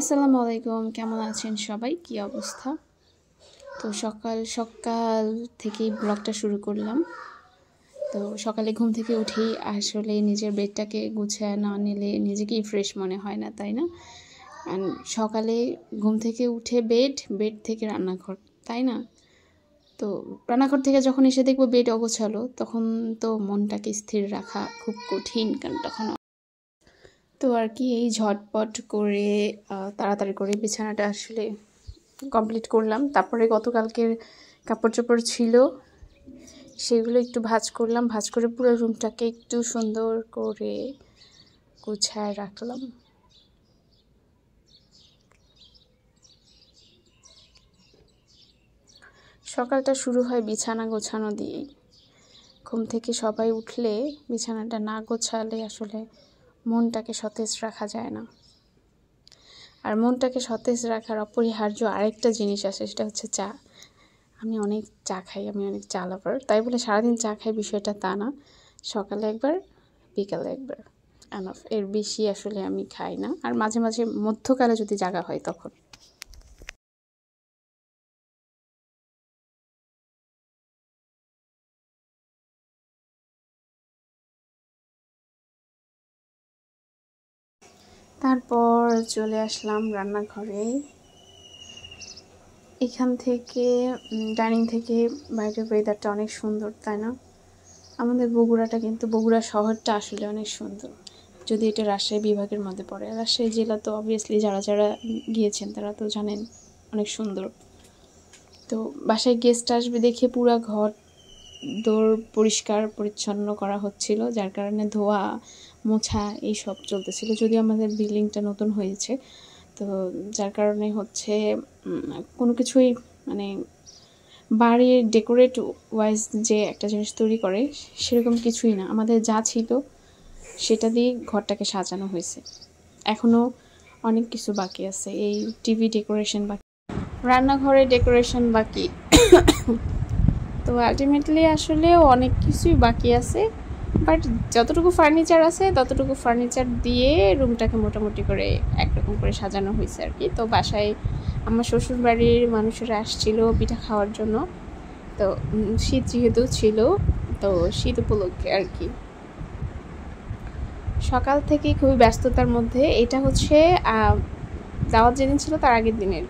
আসসালামু আলাইকুম, কেমন আছেন সবাই? কি অবস্থা? তো সকাল সকাল থেকেই ব্লগটা শুরু করলাম। তো সকালে ঘুম থেকে উঠেই আসলে নিজের বেডটাকে গুছিয়ে না নিলে নিজেকেই ফ্রেশ মনে হয় না, তাই না? সকালে ঘুম থেকে উঠে বেড থেকে রান্নাঘর, তাই না? তো রান্নাঘর থেকে যখন এসে দেখবো বেড অগোছালো, তখন তো মনটাকে স্থির রাখা খুব কঠিন, কারণ তখন তো আর কি এই ঝটপট করে তাড়াতাড়ি করে বিছানাটা আসলে কমপ্লিট করলাম। তারপরে গতকালকের কাপড় চোপড় ছিল, সেগুলো একটু ভাঁজ করলাম। ভাঁজ করে পুরো রুমটাকে একটু সুন্দর করে গুছায় রাখলাম। সকালটা শুরু হয় বিছানা গোছানো দিয়েই। ঘুম থেকে সবাই উঠলে বিছানাটা না গোছালে আসলে মনটাকে সতেজ রাখা যায় না। আর মনটাকে সতেজ রাখার অপরিহার্য আরেকটা জিনিস আছে, সেটা হচ্ছে চা। আমি অনেক চা খাই, আমি অনেক চা লাভার। তাই বলে সারাদিন চা খাই বিষয়টা তা না। সকালে একবার, বিকালে একবার, এনাফ। এর বেশি আসলে আমি খাই না। আর মাঝে মাঝে মধ্যকালে যদি জাগা হয় তখন। তারপর চলে আসলাম রান্নাঘরে। এখান থেকে ডাইনিং থেকে বাইরের ওয়েদারটা অনেক সুন্দর, তাই না? আমাদের বগুড়া শহরটা আসলে অনেক সুন্দর, যদি এটা রাজশাহী বিভাগের মধ্যে পড়ে। রাজশাহী জেলা তো অবভিয়াসলি যারা গিয়েছেন তারা তো জানেন অনেক সুন্দর। তো বাসায় গেস্ট আসবে দেখে পুরা ঘর দৌড় পরিষ্কার পরিচ্ছন্ন করা হচ্ছিল, যার কারণে ধোয়া মোছা এইসব চলতেছিল। যদিও আমাদের বিল্ডিংটা নতুন হয়েছে, তো যার কারণে হচ্ছে কোনো কিছুই মানে বাড়ির ডেকোরেট ওয়াইজ যে একটা জিনিস তৈরি করে সেরকম কিছুই না। আমাদের যা ছিল সেটা দিয়ে ঘরটাকে সাজানো হয়েছে। এখনও অনেক কিছু বাকি আছে, এই টিভি ডেকোরেশন বাকি, রান্নাঘরে ডেকোরেশন বাকি। তো আলটিমেটলি আসলেও অনেক কিছুই বাকি আছে, বাট যতটুকু ফার্নিচার আছে ততটুকু ফার্নিচার দিয়ে রুমটাকে মোটামুটি করে একরকম করে সাজানো হয়েছে আর কি। তো বাসায় আমার শ্বশুর বাড়ির মানুষেরা আসছিল পিঠা খাওয়ার জন্য। তো শীত যেহেতু ছিল, তো শীত উপলক্ষে আর কি সকাল থেকেই খুবই ব্যস্ততার মধ্যে। এটা হচ্ছে দাওয়াত যেদিন ছিল তার আগের দিনের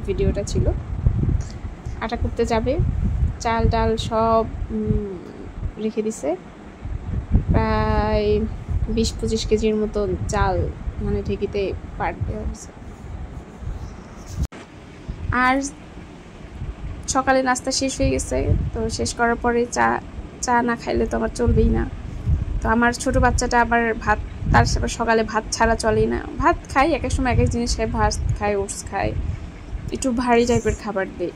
ভিডিওটা ছিল। আটা করতে যাবে, চাল ডাল সব রেখে দিছে। প্রায় 20-25 কেজির মতো চাল মানে ঢেকিতে পারবে। আর সকালে নাস্তা শেষ হয়ে গেছে, তো শেষ করার পরে চা না খাইলে তো আমার চলবেই না। তো আমার ছোটো বাচ্চাটা আবার ভাত, তার সকালে ভাত ছাড়া চলেই না। ভাত খাই, এক এক সময় এক এক জিনিস খাই, ভাত খাই, ওটস খাই, একটু ভারী টাইপের খাবার দেই।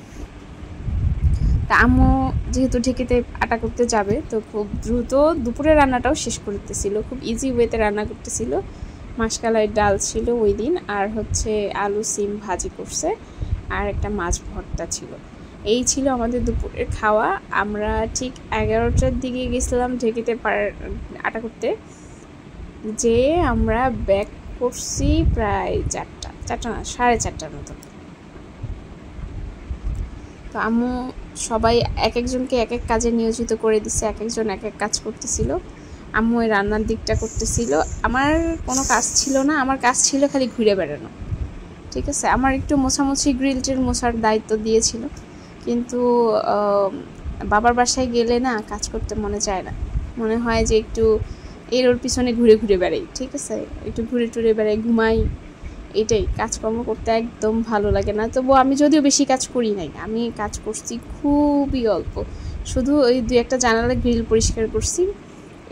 তা আম্মু যেহেতু ঢেকিতে আটা করতে যাবে, তো খুব দ্রুত দুপুরের রান্নাটাও শেষ করতেছিল, খুব ইজি ওয়েতে রান্না করতেছিল। মাসকালাই ডাল ছিল ওই দিন, আর হচ্ছে আলু সিম ভাজি করছে, আর একটা মাছ ভর্তা ছিল। এই ছিল আমাদের দুপুরের খাওয়া। আমরা ঠিক 11টার দিকে গেছিলাম ঢেকিতে আটা করতে, যে আমরা ব্যাক করছি প্রায় 4টা না 4:30টার মতো। তো আম্মু সবাই এক একজনকে এক এক কাজে নিয়োজিত করে দিছে, এক একজন এক এক কাজ করতেছিল। আম্মু ওই রান্নার দিকটা করতেছিল, আমার কোনো কাজ ছিল না। আমার কাজ ছিল খালি ঘুরে বেড়ানো, ঠিক আছে? আমার একটু মোছামুছি গ্রিলটের মোছার দায়িত্ব দিয়েছিল, কিন্তু বাবার বাসায় গেলে না কাজ করতে মনে চায় না। মনে হয় যে একটু ওর পিছনে ঘুরে ঘুরে বেড়াই, ঠিক আছে? একটু ঘুরে টুরে বেড়াই, ঘুমাই, এটাই। কাজকর্ম করতে একদম ভালো লাগে না। তবু আমি যদিও বেশি কাজ করি নাই, আমি কাজ করছি খুবই অল্প, শুধু ওই 2-1টা জানালা গ্রিল পরিষ্কার করছি,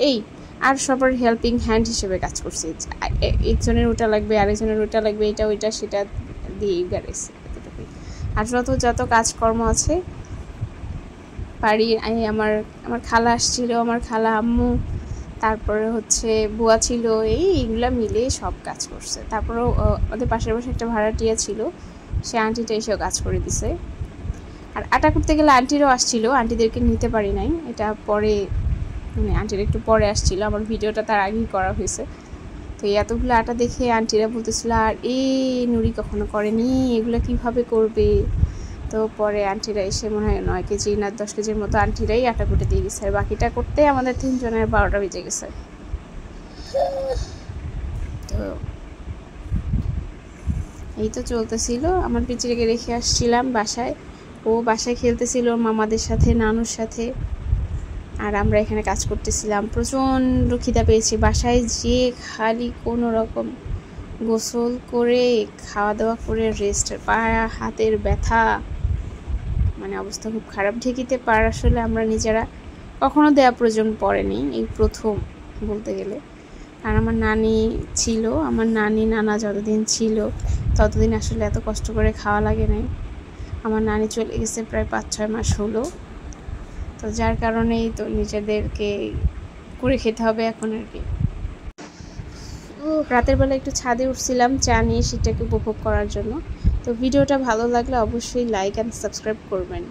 এই। আর সবার হেল্পিং হ্যান্ড হিসেবে কাজ করছি। একজনের ওটা লাগবে, আরেকজনের ওটা লাগবে, এটা ওইটা সেটা দিয়েই বেড়াইছি, এতটুকুই। আর যত কাজকর্ম আছে পারি। আমার খালা আসছিল, আমার খালা, আম্মু, তারপরে হচ্ছে বুয়া ছিল, এইগুলা মিলে সব কাজ করছে। তারপরেও ওদের পাশের পাশে একটা ভাড়াটিয়া ছিল, সে আন্টিটা এসেও কাজ করে দিছে। আর আটা করতে গেলে আন্টিরাও আসছিল, আন্টিদেরকে নিতে পারি নাই, এটা পরে, মানে আন্টির একটু পরে আসছিল। আমার ভিডিওটা তার আগেই করা হয়েছে। তো এতগুলো আটা দেখে আন্টিরা বলতেছিল আর নুরি কখনো করেনি, এগুলো কিভাবে করবে। তো পরে আন্টিরা এসে মনে হয় 9 কেজি না 10 কেজির মতো আন্টিরাই আটা কুটে দিয়ে গেছে, আর বাকিটা করতে আমাদের 3 জনের 12টা বেজে গেছে। তো এই তো চলতেছিল। আমার পিচিটাকে রেখে আসছিলাম বাসায়, ও বাসায় খেলতেছিল মামাদের সাথে, নানুর সাথে, আর আমরা এখানে কাজ করতেছিলাম। প্রচণ্ড খিদা পেয়েছি, বাসায় যে খালি কোনো রকম গোসল করে খাওয়া দাওয়া করে রেস্ট, পায়া হাতের ব্যথা, মানে অবস্থা খুব খারাপ। ঢেকিতে পার আসলে আমরা নিজেরা কখনো দেওয়া প্রয়োজন পড়েনি, এই প্রথম বলতে গেলে। আর আমার নানি ছিল, আমার নানি নানা যতদিন ছিল ততদিন আসলে এত কষ্ট করে খাওয়া লাগে নাই। আমার নানি চলে গেছে প্রায় 5-6 মাস হলো, তো যার কারণেই তো নিজেদেরকে করে খেতে হবে এখন আর কি। রাতের বেলা একটু ছাদে উঠছিলাম চা নিয়ে, সেটাকে উপভোগ করার জন্য। তো ভিডিওটা ভালো লাগলে অবশ্যই লাইক অ্যান্ড সাবস্ক্রাইব করবেন।